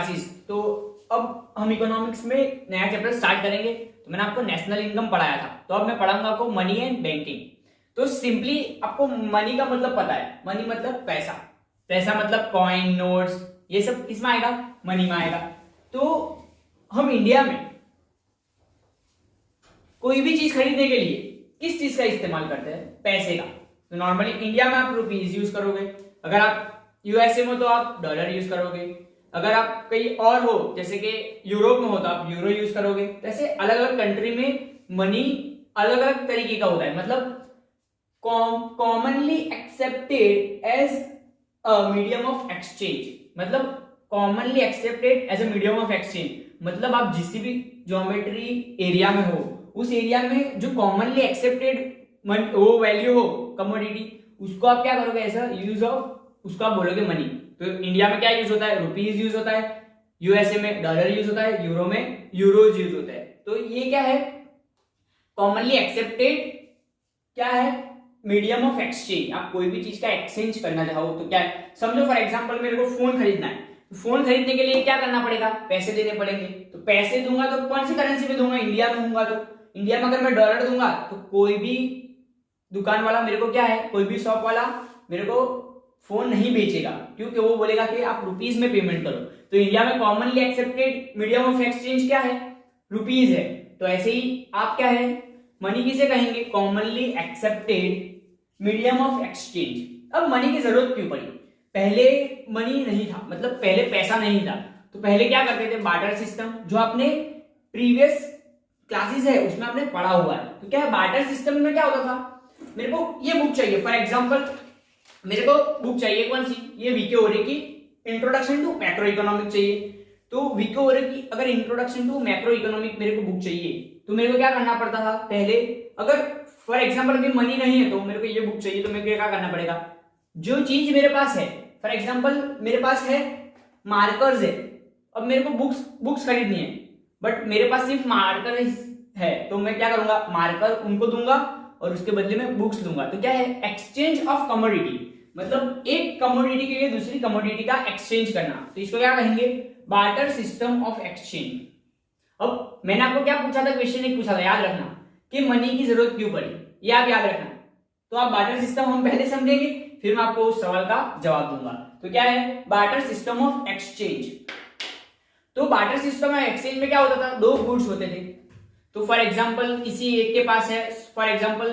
Classes. तो अब हम इकोनॉमिक्स में नया चैप्टर स्टार्ट करेंगे। तो मैंने आपको नेशनल इनकम पढ़ाया था, तो अब मैं पढ़ाऊंगा आपको मनी एंड बैंकिंग। तो सिंपली आपको मनी का मतलब पता है, मनी मतलब पैसा, पैसा मतलब कॉइन, नोट्स, ये सब किसमें आएगा, मनी में आएगा। तो हम इंडिया में कोई भी चीज खरीदने के लिए किस चीज का इस्तेमाल करते हैं, पैसे का। तो नॉर्मली इंडिया में आप रुपीज यूज करोगे, अगर आप यूएसए में तो आप डॉलर यूज करोगे, अगर आप कहीं और हो जैसे कि यूरोप में हो तो आप यूरो यूज करोगे। तो ऐसे अलग अलग कंट्री में मनी अलग अलग तरीके का होता है, मतलब commonly accepted as a medium of exchange, मतलब commonly accepted as a medium of exchange, मतलब आप जिस भी ज्योमेट्री एरिया में हो उस एरिया में जो कॉमनली एक्सेप्टेड वो वैल्यू हो कमोडिटी, उसको आप क्या करोगे, ऐसा यूज ऑफ उसको आप बोलोगे मनी। तो इंडिया में क्या यूज होता है, रुपीज यूज होता है, यूएसए में डॉलर यूज होता है, यूरो में यूरोज यूज होता है। तो ये क्या है, कॉमनली एक्सेप्टेड क्या है, मीडियम ऑफ एक्सचेंज। आप कोई भी चीज का एक्सचेंज करना चाहो तो क्या है, समझो फॉर एग्जांपल मेरे को फोन खरीदना है, तो फोन खरीदने के लिए क्या करना पड़ेगा, पैसे देने पड़ेंगे। तो पैसे दूंगा तो कौन सी करेंसी में दूंगा, इंडिया में दूंगा। तो इंडिया में अगर मैं डॉलर दूंगा तो कोई भी दुकान वाला मेरे को क्या है, कोई भी शॉप वाला मेरे को फोन नहीं बेचेगा, क्योंकि वो बोलेगा कि आप रुपीज में पेमेंट करो। तो इंडिया में commonly accepted medium of exchange क्या है, रुपीज है। तो ऐसे ही आप क्या है, मनी किसे कहेंगे, commonly accepted medium of exchange. अब मनी की जरूरत क्यों पड़ी, पहले मनी नहीं था, मतलब पहले पैसा नहीं था। तो पहले क्या करते थे, बार्टर सिस्टम, जो आपने प्रीवियस क्लासेस है उसमें आपने पढ़ा हुआ है। तो क्या है, बार्टर सिस्टम में क्या होता था, मेरे को ये बुक चाहिए, फॉर एग्जांपल मेरे को बुक चाहिए कौन सी, ये वीके ओरे की इंट्रोडक्शन टू मैक्रो इकोनॉमिक चाहिए। तो वीके ओरे की अगर इंट्रोडक्शन टू मैक्रो इकोनॉमिक मेरे को बुक चाहिए तो मेरे को क्या करना पड़ता था पहले, अगर फॉर एग्जांपल अभी मनी नहीं है तो मेरे को ये बुक चाहिए, तो मेरे को क्या करना पड़ेगा, जो चीज मेरे पास है, फॉर एग्जांपल मेरे पास है मार्कर्स है, अब मेरे को बुक्स खरीदनी है, बट मेरे पास सिर्फ मार्कर है, तो मैं क्या करूंगा, मार्कर उनको दूंगा और उसके बदले में बुक्स दूंगा। तो क्या है, एक्सचेंज ऑफ कमोडिटी, मतलब एक कमोडिटी के लिए दूसरी कमोडिटी का एक्सचेंज करना। तो इसको क्या कहेंगे, बार्टर सिस्टम ऑफ एक्सचेंज। अब मैंने आपको क्या पूछा था, क्वेश्चन एक पूछा था, याद रखना, कि मनी की जरूरत क्यों पड़ी, ये आप याद रखना। तो आप बार्टर सिस्टम हम पहले समझेंगे, फिर मैं आपको उस सवाल का जवाब दूंगा। तो क्या है, बार्टर सिस्टम ऑफ एक्सचेंज। तो बार्टर सिस्टम ऑफ एक्सचेंज में क्या होता था, दो गुड्स होते थे। तो फॉर एग्जांपल किसी एक के पास है, फॉर एग्जांपल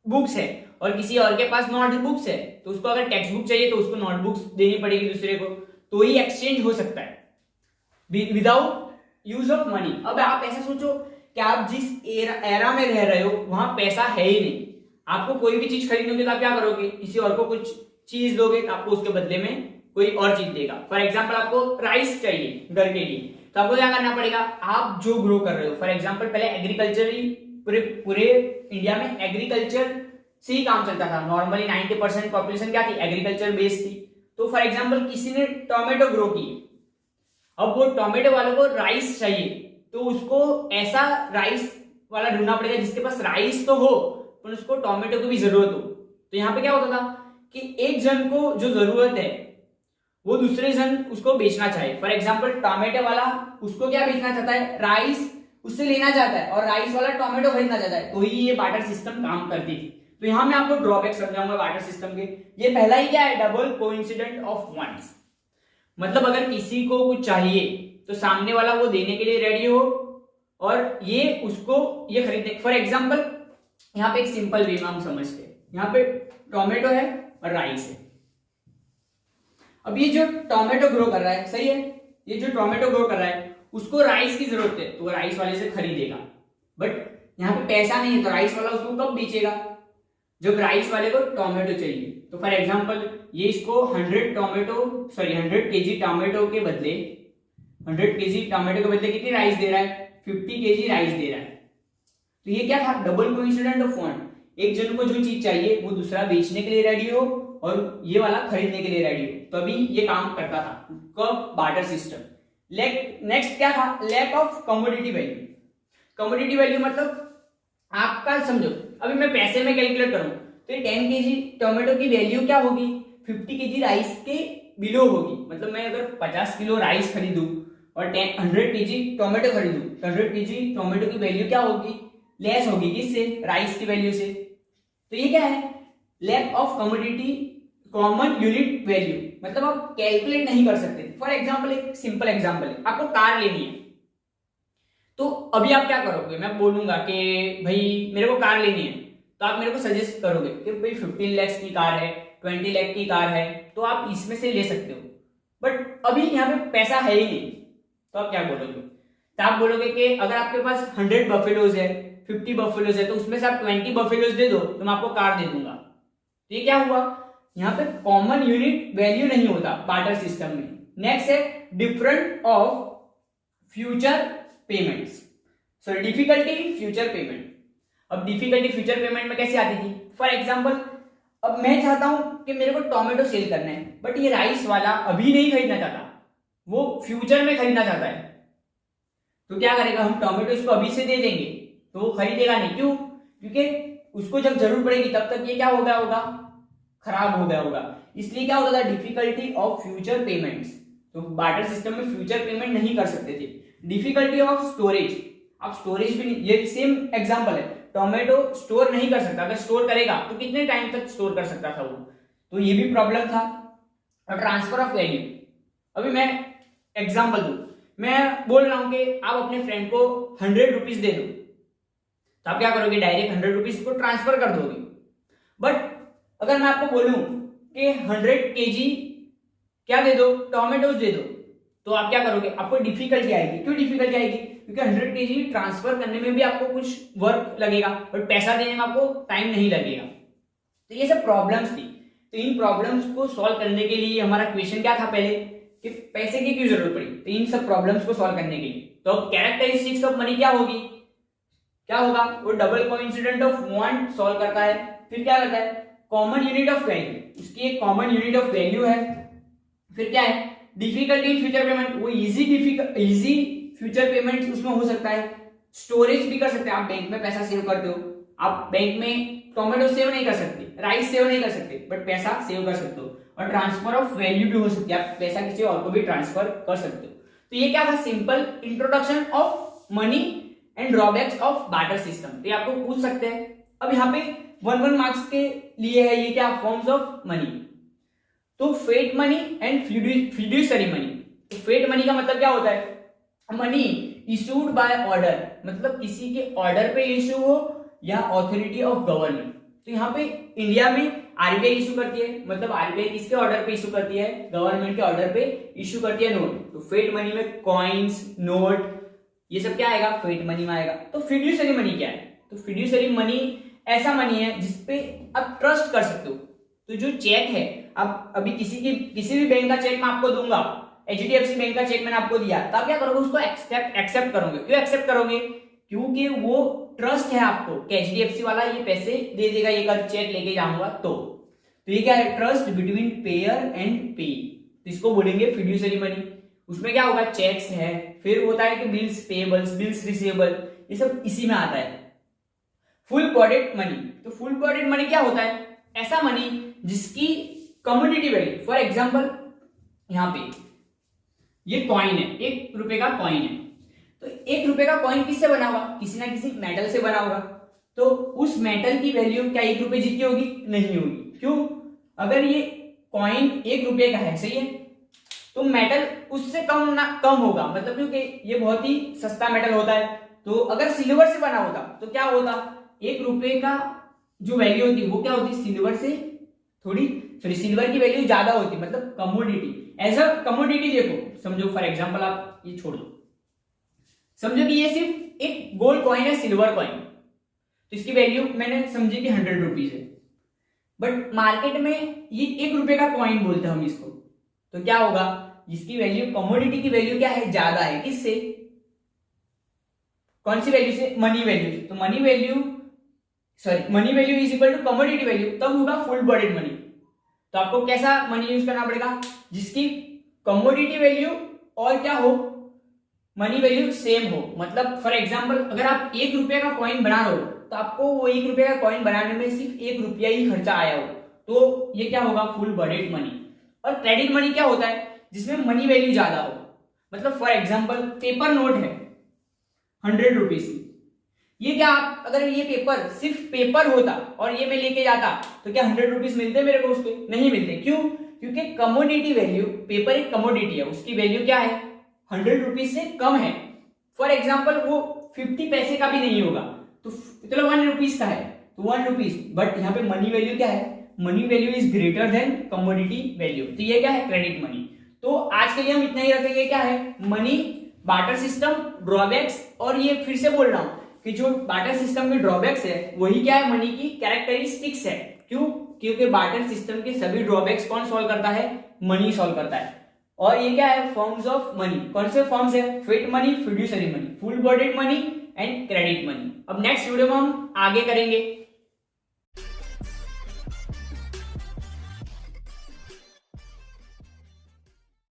बुक्स है, और किसी और के पास नोटबुक्स है, तो उसको अगर टेक्स्ट बुक चाहिए तो उसको नोटबुक्स देनी पड़ेगी दूसरे को, तो ही एक्सचेंज हो सकता है विदाउट यूज ऑफ मनी। अब आप ऐसा सोचो कि आप जिस एरा में रह रहे हो वहां पैसा है ही नहीं, आपको कोई भी चीज खरीदोगे तो आप क्या करोगे, किसी और को कुछ चीज दोगे तो आपको उसके बदले में कोई और चीज देगा। फॉर एग्जाम्पल आपको राइस चाहिए घर के लिए, तो आपको क्या करना पड़ेगा, आप जो ग्रो कर रहे हो, फॉर एग्जाम्पल पहले एग्रीकल्चर ही पूरे इंडिया में एग्रीकल्चर से ही काम चलता था। नॉर्मली 90% पॉपुलेशन क्या थी, एग्रीकल्चर बेस्ड थी। तो फॉर एग्जाम्पल किसी ने टोमेटो ग्रो की, अब वो टोमेटो वालों को राइस चाहिए, तो उसको ऐसा राइस वाला ढूंढना पड़ेगा जिसके पास राइस तो हो पर उसको टोमेटो की भी जरूरत हो। तो यहाँ पे क्या होता था कि एक जन को जो जरूरत है वो दूसरे जन उसको बेचना चाहे। फॉर एग्जाम्पल टोमेटो वाला उसको क्या बेचना चाहता है, राइस उससे लेना चाहता है, और राइस वाला टोमेटो खरीदना चाहता है, तो ही ये बार्टर सिस्टम काम करती थी। तो यहां मैं आपको ड्रॉबैक समझाऊंगा बार्टर सिस्टम के। ये पहला ही क्या है, डबल कोइंसिडेंट ऑफ वंस, मतलब अगर किसी को कुछ चाहिए तो सामने वाला वो देने के लिए रेडी हो और ये उसको ये खरीदने। फॉर एग्जाम्पल यहाँ पे एक सिंपल वे में हम समझते हैं, यहाँ पे टोमेटो है और राइस है। अब ये जो टोमेटो ग्रो कर रहा है, सही है, ये जो टोमेटो ग्रो कर रहा है उसको राइस की जरूरत है, तो वो राइस वाले से खरीदेगा, बट यहाँ पे पैसा नहीं है, तो राइस वाला उसको कब बेचेगा, जब राइस वाले को टोमेटो चाहिए। तो फॉर एग्जांपल ये इसको 100 केजी टोमेटो के बदले 100 केजी टोमेटो के बदले कितनी राइस दे रहा है, 50 केजी राइस दे रहा है। तो ये क्या था, डबल कोइंसिडेंट ऑफ वन, एक जन को जो चीज चाहिए वो दूसरा बेचने के लिए रेडी हो और ये वाला खरीदने के लिए रेडी हो, तभी ये काम करता था, कब, बार्टर सिस्टम। नेक्स्ट क्या था, lack of commodity value. Commodity value मतलब आपका समझो, अभी मैं पैसे में कैलकुलेट करूं तो 10 केजी टोमेटो की वैल्यू क्या होगी, 50 केजी राइस के बिलो होगी, मतलब मैं अगर 50 किलो राइस खरीदूं और 100 केजी टोमेटो खरीदूं, 100 केजी टोमेटो की वैल्यू क्या होगी, लेस होगी, किससे, राइस की वैल्यू से। तो ये क्या है, lack of commodity common unit value, मतलब आप कैलकुलेट नहीं कर सकते। फॉर एग्जाम्पल, एक सिंपल एग्जाम्पल है, आपको कार लेनी है, तो अभी आप क्या करोगे, मैं बोलूंगा कि भाई मेरे को कार लेनी है, तो आप मेरे को सजेस्ट करोगे कि भाई 15 लाख की कार है, 20 लाख की कार है, तो आप इसमें से ले सकते हो। बट अभी यहाँ पे पैसा है ही नहीं, तो आप क्या बोलोगे, तो आप बोलोगे कि अगर आपके पास 100 बफेलोज है, 50 बफेलोज है, तो उसमें से आप 20 बफेलोज दे दो तो मैं आपको कार दे दूंगा। तो ये क्या हुआ, यहाँ पे कॉमन यूनिट वैल्यू नहीं होता बार्टर सिस्टम में। नेक्स्ट है different of future payments, sorry difficulty in future payment. अब डिफिकल्टी फ्यूचर पेमेंट में कैसे आती थी, फॉर एग्जांपल अब मैं चाहता हूं कि मेरे को टोमेटो सेल करना है, बट ये राइस वाला अभी नहीं खरीदना चाहता, वो फ्यूचर में खरीदना चाहता है। तो क्या करेगा, हम टोमेटो इसको अभी से दे देंगे तो वो खरीदेगा नहीं, क्यों, क्योंकि उसको जब जरूरत पड़ेगी तब तक ये क्या हो गया होगा, खराब हो गया होगा। इसलिए क्या होता था, डिफिकल्टी ऑफ फ्यूचर पेमेंट्स, तो बार्टर सिस्टम में फ्यूचर पेमेंट नहीं कर सकते थे। डिफिकल्टी ऑफ स्टोरेज, आप स्टोरेज भी नहीं, ये सेम एग्जांपल है, टोमेटो स्टोर नहीं कर सकता, अगर स्टोर करेगा तो कितने टाइम तक स्टोर कर सकता था वो, तो ये भी प्रॉब्लम था। और ट्रांसफर ऑफ वैल्यू, अभी मैं एग्जांपल दूं, मैं बोल रहा हूं कि आप अपने फ्रेंड को 100 रुपीज दे दो, तो आप क्या करोगे, डायरेक्ट 100 रुपीज को ट्रांसफर कर दोगे। बट अगर मैं आपको बोलूं कि 100 केजी क्या दे दो, टोमेटोज दे दो, तो आप क्या करोगे, आपको डिफिकल्टी आएगी। क्यों डिफिकल्टी आएगी, क्योंकि 100 केजी ट्रांसफर करने में भी आपको कुछ वर्क लगेगा, बट पैसा देने में आपको टाइम नहीं लगेगा। तो ये सब प्रॉब्लम्स थी। तो इन प्रॉब्लम्स को सॉल्व करने के लिए हमारा क्वेश्चन क्या था पहले, कि पैसे की क्यों जरूरत पड़ी, तो इन सब प्रॉब्लम्स को सॉल्व करने के लिए। तो कैरेक्टरिस्टिक्स ऑफ मनी क्या होगी, क्या होगा, वो double coincident of want solve करता है। फिर क्या करता है, कॉमन यूनिट ऑफ वैल्यू, उसकी एक कॉमन यूनिट ऑफ वैल्यू है। फिर क्या है, डिफिकल्टी इन फ्यूचर पेमेंट, वो इजी फ्यूचर पेमेंट उसमें हो सकता है। स्टोरेज भी कर सकते हैं, आप बैंक में पैसा सेव करते हो, आप बैंक में टोमेटो सेव नहीं कर सकते, राइस सेव नहीं कर सकते, बट पैसा सेव कर सकते हो। और ट्रांसफर ऑफ वैल्यू भी हो सकती है, आप पैसा किसी और को भी ट्रांसफर कर सकते हो। तो ये क्या था, simple introduction of money and drawbacks of barter system. तो ये आपको पूछ सकते हैं। अब यहाँ पे 1 मार्क्स के लिए है ये क्या, फॉर्म्स ऑफ मनी। तो fiat money and fiduciary money. तो फेट मनी का मतलब क्या होता है, मनी इशूड बाय ऑर्डर, मतलब किसी के ऑर्डर पे इशू हो या ऑथोरिटी ऑफ गवर्नमेंट। तो यहाँ पे इंडिया में आरबीआई इशू करती है, मतलब आरबीआई किसके ऑर्डर पे इशू करती है, गवर्नमेंट के ऑर्डर पे इशू करती है नोट। तो फेट मनी में कॉइन्स, नोट, ये सब क्या आएगा, फेट मनी में आएगा। तो फिड्यूसरी मनी क्या है, तो फिड्यूसरी मनी ऐसा मनी है जिसपे आप ट्रस्ट कर सकते हो। तो जो चेक है, आप अभी किसी भी बैंक का चेक मैं आपको दूंगा, एचडीएफसी बैंक का चेक मैंने आपको दिया, तो आप क्या करोगे, उसको एक्सेप्ट करोगे। क्यों एक्सेप्ट करोगे, क्योंकि वो ट्रस्ट है आपको कि एचडीएफसी वाला ये पैसे दे देगा, ये कल चेक लेके जाऊंगा। तो ये क्या है, ट्रस्ट बिटवीन पेयर एंड पे, तो इसको बोलेंगे फिड्यूसरी मनी। उसमें क्या होगा, चेक्स है, फिर होता है कि बिल्स पेएबल्स, बिल्स रिसीवेबल, ये सब इसी में आता है। फुल बॉडेड मनी, तो फुल बॉडेड मनी क्या होता है, ऐसा मनी जिसकी कमोडिटी वैल्यू, फॉर एग्जांपल यहां पे ये कॉइन है, 1 रुपए का कॉइन है, तो 1 रुपए का कॉइन किससे बना होगा, किसी ना किसी मेटल से बना होगा। तो उस मेटल की वैल्यू क्या 1 रुपए जितनी होगी, नहीं होगी। क्यों, अगर ये कॉइन 1 रुपए का है, सही है, तो मेटल उससे कम होगा, मतलब क्योंकि ये बहुत ही सस्ता मेटल होता है। तो अगर सिल्वर से बना होता तो क्या होता, 1 रुपए का जो वैल्यू होती वो क्या होती, सिल्वर से थोड़ी, सॉरी सिल्वर की वैल्यू ज्यादा होती, मतलब कमोडिटी, एज अ कमोडिटी देखो, समझो फॉर एग्जांपल आप ये छोड़ दो, समझो कि ये सिर्फ एक गोल्ड कॉइन है, सिल्वर कॉइन, तो इसकी वैल्यू मैंने समझी कि 100 रुपीज है, बट मार्केट में ये 1 रुपए का कॉइन बोलते हैं हम इसको। तो क्या होगा, इसकी वैल्यू, कमोडिटी की वैल्यू क्या है, ज्यादा है, किससे, कौन सी वैल्यू से, मनी वैल्यू। तो money value is equal to commodity value, तब होगा फुल बॉडेड मनी। तो आपको कैसा मनी यूज करना पड़ेगा, जिसकी कमोडिटी वैल्यू और क्या हो, मनी वैल्यू सेम हो। मतलब फॉर एग्जांपल अगर आप 1 रुपए का कॉइन बना रहे हो, तो आपको वो 1 रुपए का कॉइन बनाने में सिर्फ 1 रुपया ही खर्चा आया हो, तो ये क्या होगा, फुल बॉडेड मनी। और क्रेडिट मनी क्या होता है, जिसमें मनी वैल्यू ज्यादा हो, मतलब फॉर एग्जांपल पेपर नोट है 100 रुपीज की, ये क्या आप अगर ये पेपर सिर्फ पेपर होता और ये मैं लेके जाता तो क्या 100 रुपीज मिलते मेरे को उस पे? नहीं मिलते। क्यों? क्योंकि कमोडिटी वैल्यू, पेपर एक कमोडिटी है, उसकी वैल्यू क्या है, 100 रुपीज से कम है। फॉर एग्जाम्पल वो 50 पैसे का भी नहीं होगा, तो चलो 1 रुपीज का है तो 1 रुपीज, बट यहाँ पे मनी वैल्यू क्या है, money value is greater than commodity value, तो ये क्या है, क्रेडिट मनी। तो आज के लिए हम इतना ही रखेंगे, क्या है, मनी, बार्टर सिस्टम, ड्रॉबैक्स, और ये फिर से बोल रहा हूं कि जो बार्टर सिस्टम के ड्रॉबैक्स है वही क्या है, मनी की कैरेक्टरिस्टिक्स है। क्यों? क्योंकि बार्टर सिस्टम के सभी ड्रॉबैक्स कौन सॉल्व करता है, मनी सॉल्व करता है। और ये क्या है, फॉर्म्स ऑफ मनी, कौन से फॉर्म्स है, fit money, fiduciary money, full bodied money and credit money. अब नेक्स्ट वीडियो में हम आगे करेंगे।